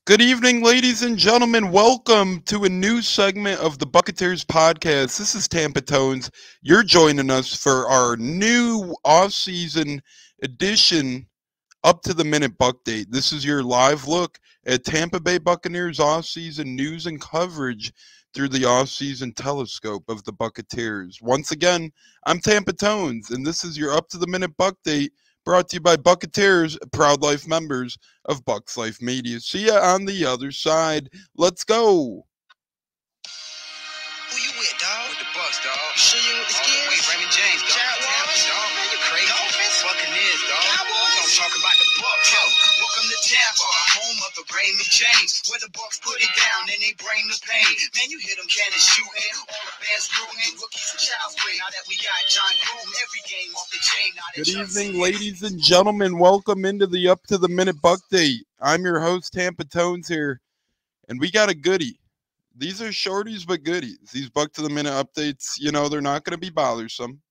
Good evening, ladies and gentlemen. Welcome to a new segment of the Buccateers podcast. This is Tampa Tones. You're joining us for our new off-season edition up to the minute Buck Date. This is your live look at Tampa Bay Buccaneers off-season news and coverage through the off-season telescope of the Buccateers. Once again, I'm Tampa Tones, and this is your up to the minute Buck Date brought to you by Buccateers, proud life members of Bucks Life Media. See ya on the other side. Let's go. Who you with, dog? With the Bucks, dog. You sure you with the Skins? Wait, Raymond James, dog. Jaguars, dog. Man, you crazy. Dolphins, Buccaneers, dog. Cowboys. I'm talking about the Bucks. Yo, welcome to Tampa, home of the Raymond James, where the Bucks put it down and they bring the pain. Man, you hear them cannons shooting, all the fans rooting, rookies and child's play. Now that we got John Gruden, every game off the chain. Good evening, ladies and gentlemen. Welcome into the up to the minute Buck Date. I'm your host, Tampa Tones here, and we got a goodie. These are shorties but goodies. These buck to the minute updates, they're not going to be bothersome.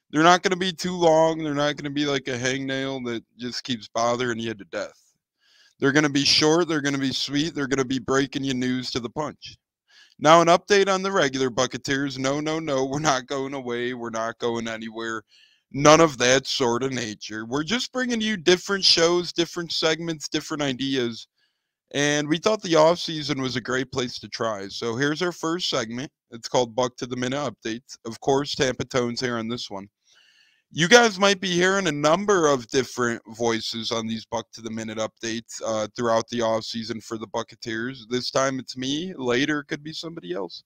They're not going to be too long. They're not going to be like a hangnail that just keeps bothering you to death. They're going to be short. They're going to be sweet. They're going to be breaking you news to the punch. Now, an update on the regular Buccateers. No. We're not going away. We're not going anywhere. None of that sort of nature. We're just bringing you different shows, different segments, different ideas. And we thought the offseason was a great place to try. So here's our first segment. It's called Buck to the Minute Updates. Of course, Tampa Tones here on this one. You guys might be hearing a number of different voices on these Buck to the Minute updates throughout the offseason for the Buccateers. This time it's me. Later it could be somebody else.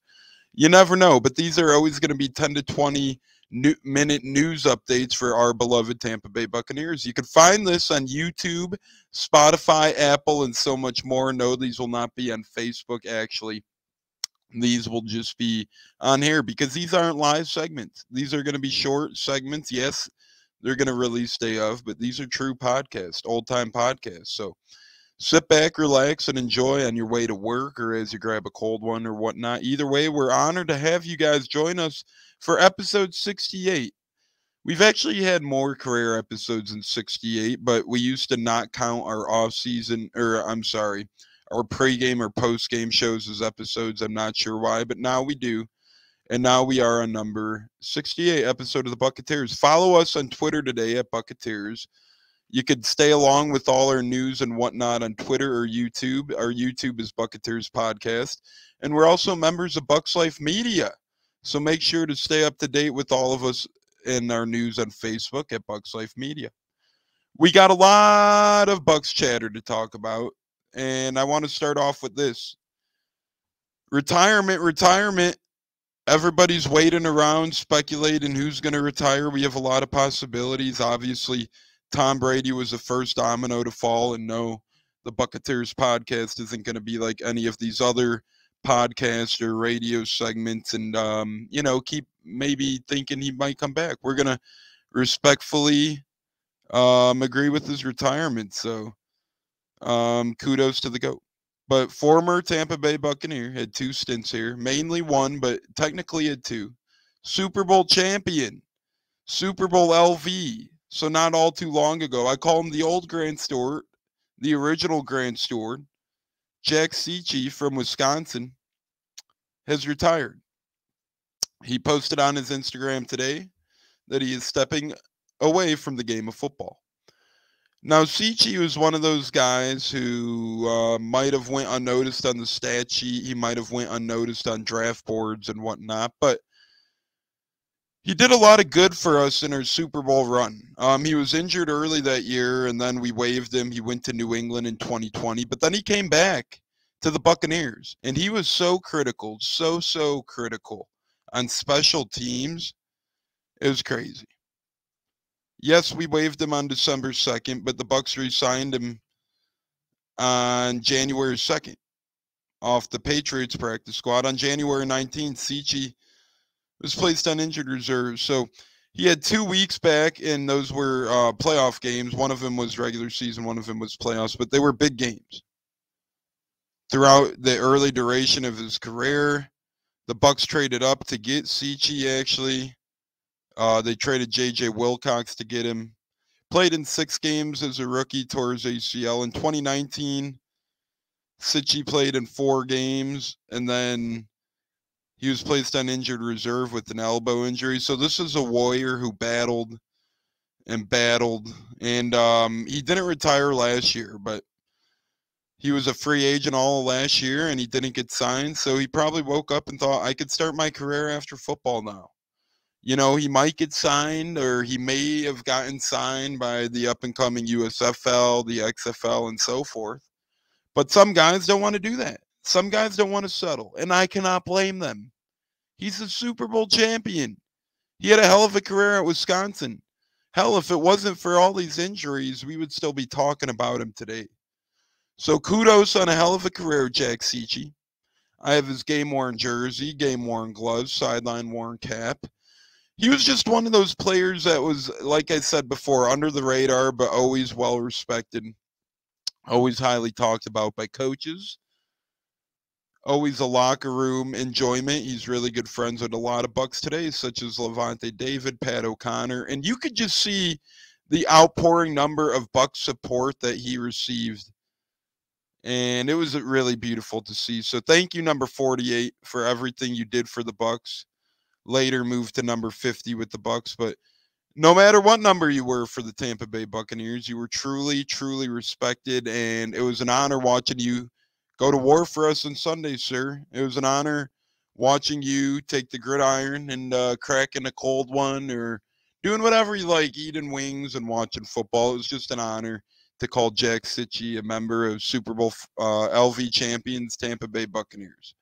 You never know. But these are always going to be 10 to 20 minute news updates for our beloved Tampa Bay Buccaneers. You can find this on YouTube, Spotify, Apple, and so much more. No, these will not be on Facebook, actually. These will just be on here because these aren't live segments. These are going to be short segments. Yes, they're going to release day of, but these are true podcasts, old-time podcasts. So sit back, relax, and enjoy on your way to work or as you grab a cold one or whatnot. Either way, we're honored to have you guys join us for episode 68. We've actually had more career episodes than 68, but we used to not count our off-season, our pregame or postgame shows as episodes. I'm not sure why, but now we do. And now we are on number 68 episode of the Buccateers. Follow us on Twitter today at Buccateers. You could stay along with all our news and whatnot on Twitter or YouTube. Our YouTube is Buccateers Podcast. And we're also members of Bucks Life Media. So make sure to stay up to date with all of us in our news on Facebook at Bucks Life Media. We got a lot of Bucks chatter to talk about. And I want to start off with this. Retirement. Everybody's waiting around, speculating who's going to retire. We have a lot of possibilities. Obviously, Tom Brady was the first domino to fall, and no, the Buccateers podcast isn't going to be like any of these other podcasts or radio segments and, keep maybe thinking he might come back. We're going to respectfully agree with his retirement, so kudos to the GOAT. But former Tampa Bay Buccaneer had 2 stints here, mainly 1, but technically had 2. Super Bowl champion, Super Bowl LV. So not all too long ago, I call him the old Grand Steward, the original Grand Steward. Jack Cichy from Wisconsin has retired. He posted on his Instagram today that he is stepping away from the game of football. Now, Cichy was one of those guys who might have went unnoticed on the stat sheet. He might have went unnoticed on draft boards and whatnot, but he did a lot of good for us in our Super Bowl run. He was injured early that year, and then we waived him. He went to New England in 2020, but then he came back to the Buccaneers, and he was so critical, so critical on special teams. It was crazy. Yes, we waived him on December 2nd, but the Bucs re-signed him on January 2nd off the Patriots practice squad. On January 19th, Cichy was placed on injured reserve. So he had 2 weeks back, and those were playoff games. One of them was regular season, one of them was playoffs, but they were big games. Throughout the early duration of his career, the Bucs traded up to get Cichy, actually. They traded J.J. Wilcox to get him. Played in 6 games as a rookie, tore his ACL. In 2019, Sitchy played in 4 games, and then he was placed on injured reserve with an elbow injury. So this is a warrior who battled and battled, and he didn't retire last year, but he was a free agent all last year, and he didn't get signed. So he probably woke up and thought, I could start my career after football now. You know, he might get signed, or he may have gotten signed by the up-and-coming USFL, the XFL, and so forth. But some guys don't want to do that. Some guys don't want to settle, and I cannot blame them. He's a Super Bowl champion. He had a hell of a career at Wisconsin. Hell, if it wasn't for all these injuries, we would still be talking about him today. So kudos on a hell of a career, Jack Sitchy. I have his game-worn jersey, game-worn gloves, sideline-worn cap. He was just one of those players that was, like I said before, under the radar, but always well-respected, always highly talked about by coaches. Always a locker room enjoyment. He's really good friends with a lot of Bucs today, such as Levante David, Pat O'Connor. And you could just see the outpouring number of Bucs support that he received. And it was really beautiful to see. So thank you, number 48, for everything you did for the Bucs. Later moved to number 50 with the Bucs. But no matter what number you were for the Tampa Bay Buccaneers, you were truly, truly respected. And it was an honor watching you go to war for us on Sunday, sir. It was an honor watching you take the gridiron and cracking a cold one, or doing whatever you like, eating wings and watching football. It was just an honor to call Jack Sitchy a member of Super Bowl LV champions Tampa Bay Buccaneers.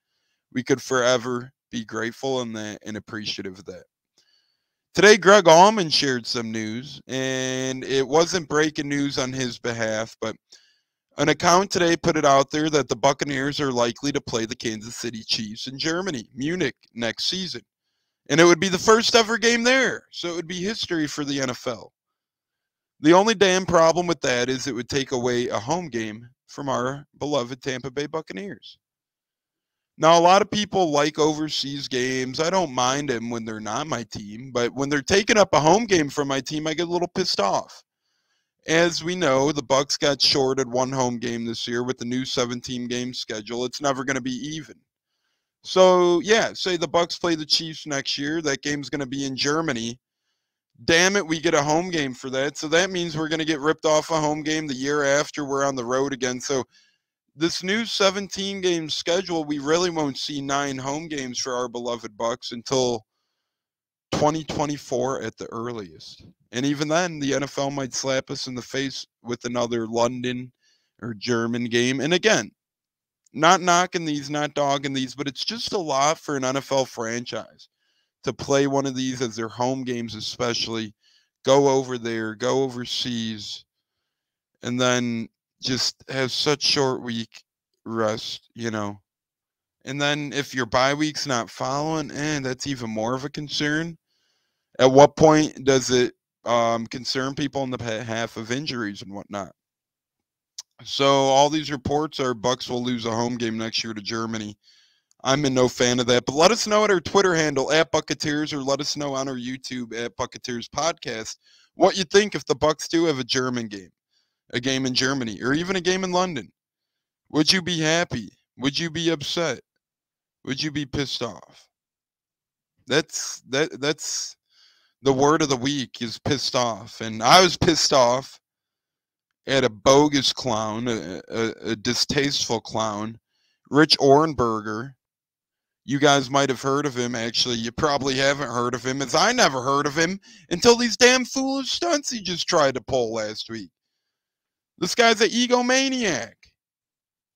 We could forever be grateful in that and appreciative of that. Today, Greg Allman shared some news, and it wasn't breaking news on his behalf, but an account today put it out there that the Buccaneers are likely to play the Kansas City Chiefs in Germany, Munich, next season. And it would be the first ever game there, so it would be history for the NFL. The only damn problem with that is it would take away a home game from our beloved Tampa Bay Buccaneers. Now, a lot of people like overseas games. I don't mind them when they're not my team, but when they're taking up a home game from my team, I get a little pissed off. As we know, the Bucs got shorted one home game this year with the new 17-game schedule. It's never going to be even. So, yeah, say the Bucs play the Chiefs next year. That game's going to be in Germany. Damn it, we get a home game for that. So that means we're going to get ripped off a home game the year after we're on the road again. So this new 17-game schedule, we really won't see 9 home games for our beloved Bucs until 2024 at the earliest. And even then, the NFL might slap us in the face with another London or German game. And again, not knocking these, not dogging these, but it's just a lot for an NFL franchise to play one of these as their home games, especially. Go over there, go overseas, and then just have such short week rest, you know. And then if your bye week's not following, that's even more of a concern. At what point does it concern people on the behalf of injuries and whatnot? So all these reports are Bucs will lose a home game next year to Germany. I'm in no fan of that. But let us know at our Twitter handle, at Buccateers, or let us know on our YouTube, at Buccateers Podcast, what you think if the Bucs do have a German game, a game in Germany, or even a game in London. Would you be happy? Would you be upset? Would you be pissed off? That's the word of the week is pissed off. And I was pissed off at a bogus clown, a distasteful clown, Rich Ohrnberger. You guys might have heard of him. Actually, you probably haven't heard of him, as I never heard of him until these damn foolish stunts he just tried to pull last week. This guy's an egomaniac.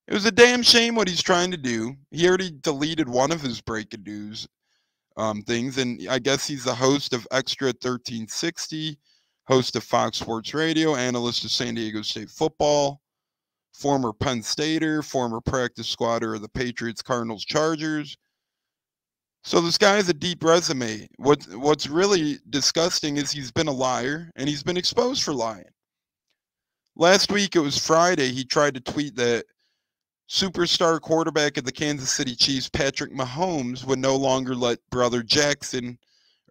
It was a damn shame what he's trying to do. He already deleted one of his breaking news things, and I guess he's the host of Extra 1360, host of Fox Sports Radio, analyst of San Diego State football, former Penn Stater, former practice squatter of the Patriots, Cardinals, Chargers. So this guy has a deep resume. What's really disgusting is he's been a liar, and he's been exposed for lying. Last week, it was Friday, he tried to tweet that superstar quarterback of the Kansas City Chiefs, Patrick Mahomes, would no longer let brother Jackson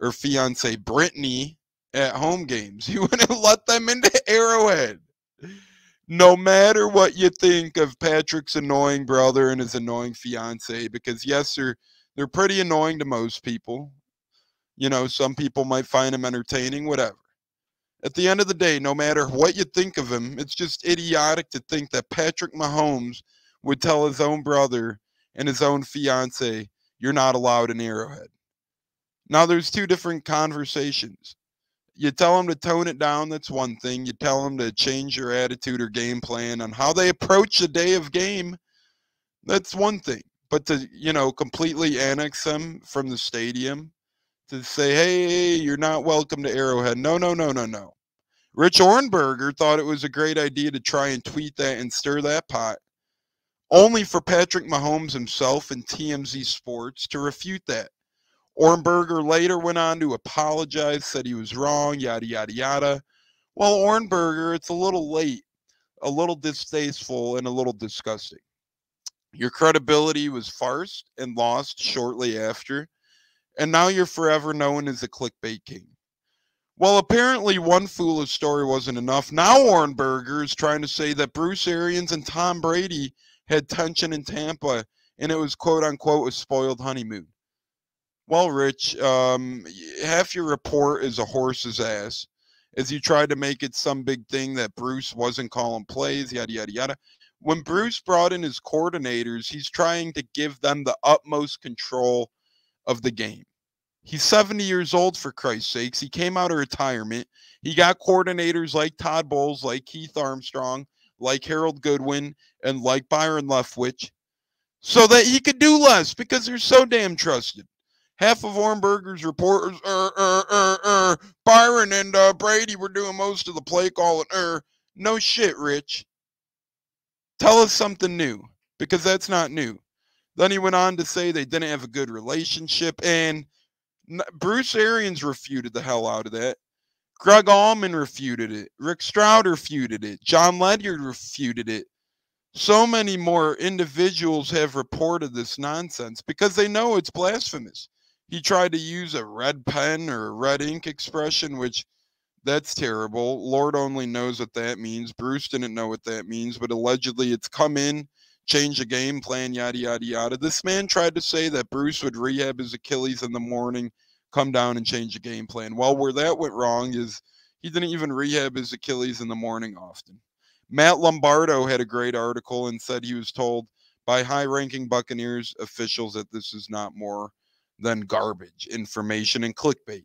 or fiance Brittany at home games. He wouldn't let them into Arrowhead. No matter what you think of Patrick's annoying brother and his annoying fiance, because yes, they're pretty annoying to most people. You know, some people might find him entertaining, whatever. At the end of the day, no matter what you think of him, it's just idiotic to think that Patrick Mahomes would tell his own brother and his own fiance, "You're not allowed in Arrowhead." Now, there's two different conversations. You tell them to tone it down, that's one thing. You tell them to change your attitude or game plan on how they approach the day of game, that's one thing. But to, completely annex them from the stadium, to say, hey, you're not welcome to Arrowhead. No, no, no, no, no. Rich Ohrnberger thought it was a great idea to try and tweet that and stir that pot, only for Patrick Mahomes himself and TMZ Sports to refute that. Ohrnberger later went on to apologize, said he was wrong, yada, yada, yada. Well, Ohrnberger, it's a little late, a little distasteful, and a little disgusting. Your credibility was farced and lost shortly after, and now you're forever known as the clickbait king. Well, apparently one foolish story wasn't enough. Now Ohrnberger is trying to say that Bruce Arians and Tom Brady had tension in Tampa, and it was quote-unquote a spoiled honeymoon. Well, Rich, half your report is a horse's ass, as you tried to make it some big thing that Bruce wasn't calling plays, yada, yada, yada. When Bruce brought in his coordinators, he's trying to give them the utmost control of the game. He's 70 years old, for Christ's sakes. He came out of retirement. He got coordinators like Todd Bowles, like Keith Armstrong, like Harold Goodwin, and like Byron Leftwich, so that he could do less because they're so damn trusted. Half of Ohrnberger's reporters, Byron and Brady were doing most of the play calling. No shit, Rich. Tell us something new, because that's not new. Then he went on to say they didn't have a good relationship, and Bruce Arians refuted the hell out of that. Greg Allman refuted it. Rick Stroud refuted it. John Ledyard refuted it. So many more individuals have reported this nonsense because they know it's blasphemous. He tried to use a red pen or a red ink expression, which that's terrible. Lord only knows what that means. Bruce didn't know what that means, but allegedly it's come in, change the game plan, yada, yada, yada. This man tried to say that Bruce would rehab his Achilles in the morning, come down and change the game plan. Well, where that went wrong is he didn't even rehab his Achilles in the morning often. Matt Lombardo had a great article and said he was told by high-ranking Buccaneers officials that this is not more than garbage information and clickbait.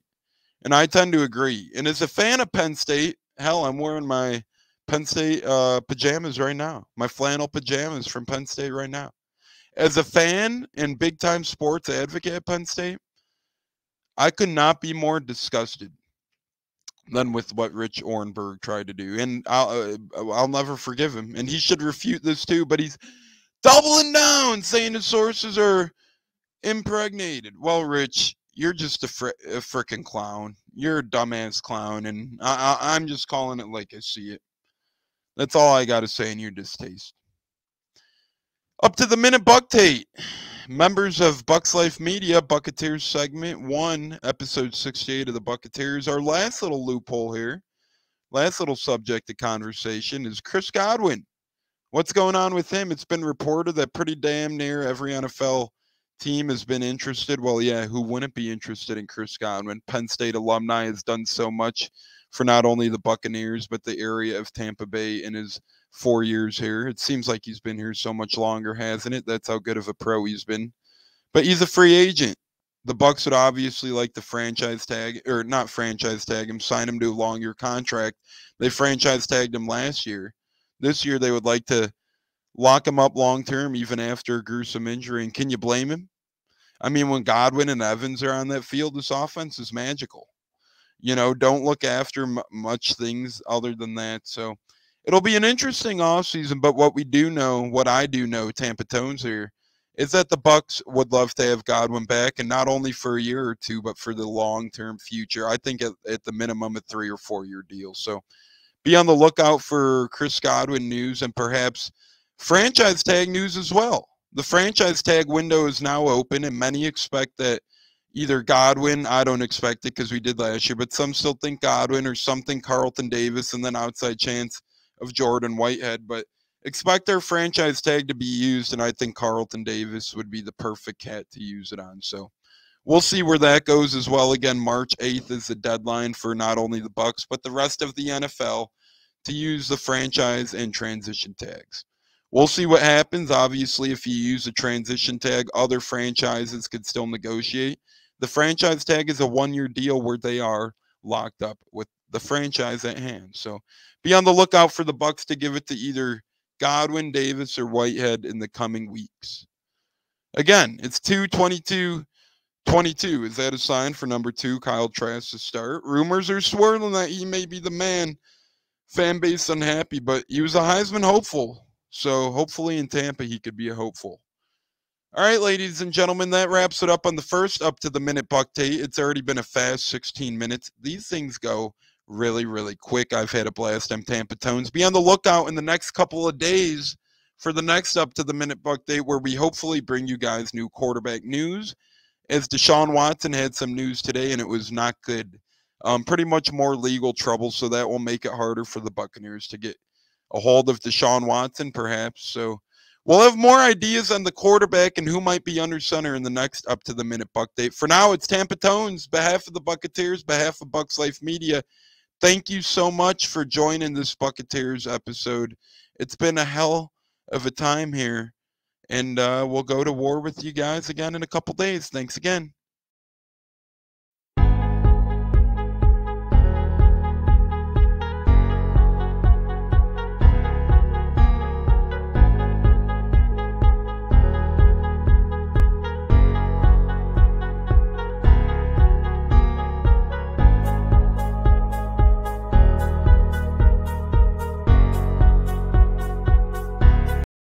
And I tend to agree. And as a fan of Penn State, hell, I'm wearing my Penn State pajamas right now, my flannel pajamas from Penn State right now. As a fan and big-time sports advocate at Penn State, I could not be more disgusted than with what Rich Ohrnberg tried to do. And I'll never forgive him. And he should refute this too, but he's doubling down, saying his sources are impregnated. Well, Rich, you're just a frickin' clown. You're a dumbass clown, and I'm just calling it like I see it. That's all I got to say in your distaste. Up to the minute Buctate. Members of Bucks Life Media, Buccateers segment 1, episode 68 of the Buccateers. Our last little loophole here, last little subject of conversation is Chris Godwin. What's going on with him? It's been reported that pretty damn near every NFL team has been interested. Well, yeah, who wouldn't be interested in Chris Godwin? Penn State alumni has done so much for not only the Buccaneers, but the area of Tampa Bay in his 4 years here. It seems like he's been here so much longer, hasn't it? That's how good of a pro he's been. But he's a free agent. The Bucs would obviously like to franchise tag, or not franchise tag him, sign him to a long-year contract. They franchise tagged him last year. This year they would like to lock him up long-term, even after a gruesome injury. And can you blame him? I mean, when Godwin and Evans are on that field, this offense is magical. You know, don't look after much things other than that. So it'll be an interesting offseason. But what we do know, what I do know, Tampa Tones here, is that the Bucs would love to have Godwin back, and not only for a year or two, but for the long-term future. I think at the minimum a 3 or 4 year deal. So be on the lookout for Chris Godwin news and perhaps franchise tag news as well. The franchise tag window is now open, and many expect that either Godwin, I don't expect it because we did last year, but some still think Godwin, or some think Carlton Davis, and then outside chance of Jordan Whitehead, but expect their franchise tag to be used, and I think Carlton Davis would be the perfect cat to use it on. So we'll see where that goes as well. Again, March 8th is the deadline for not only the Bucs, but the rest of the NFL to use the franchise and transition tags. We'll see what happens. Obviously, if you use a transition tag, other franchises could still negotiate. The franchise tag is a one-year deal where they are locked up with the franchise at hand. So be on the lookout for the Bucs to give it to either Godwin, Davis, or Whitehead in the coming weeks. Again, it's 2/22/22. Is that a sign for number 2, Kyle Trask, to start? Rumors are swirling that he may be the man. Fan base unhappy, but he was a Heisman hopeful. So hopefully in Tampa he could be a hopeful. All right, ladies and gentlemen, that wraps it up on the first Up to the Minute Buctate. It's already been a fast 16 minutes. These things go really, really quick. I've had a blast. I'm Tampa Tones. Be on the lookout in the next couple of days for the next Up to the Minute Buctate, where we hopefully bring you guys new quarterback news, as Deshaun Watson had some news today, and it was not good. Pretty much more legal trouble, so that will make it harder for the Buccaneers to get a hold of Deshaun Watson, perhaps. So we'll have more ideas on the quarterback and who might be under center in the next Up to the Minute Buctate. For now, it's Tampa Tones, behalf of the Buccateers, behalf of Bucs Life Media. Thank you so much for joining this Buccateers episode. It's been a hell of a time here, and we'll go to war with you guys again in a couple days. Thanks again.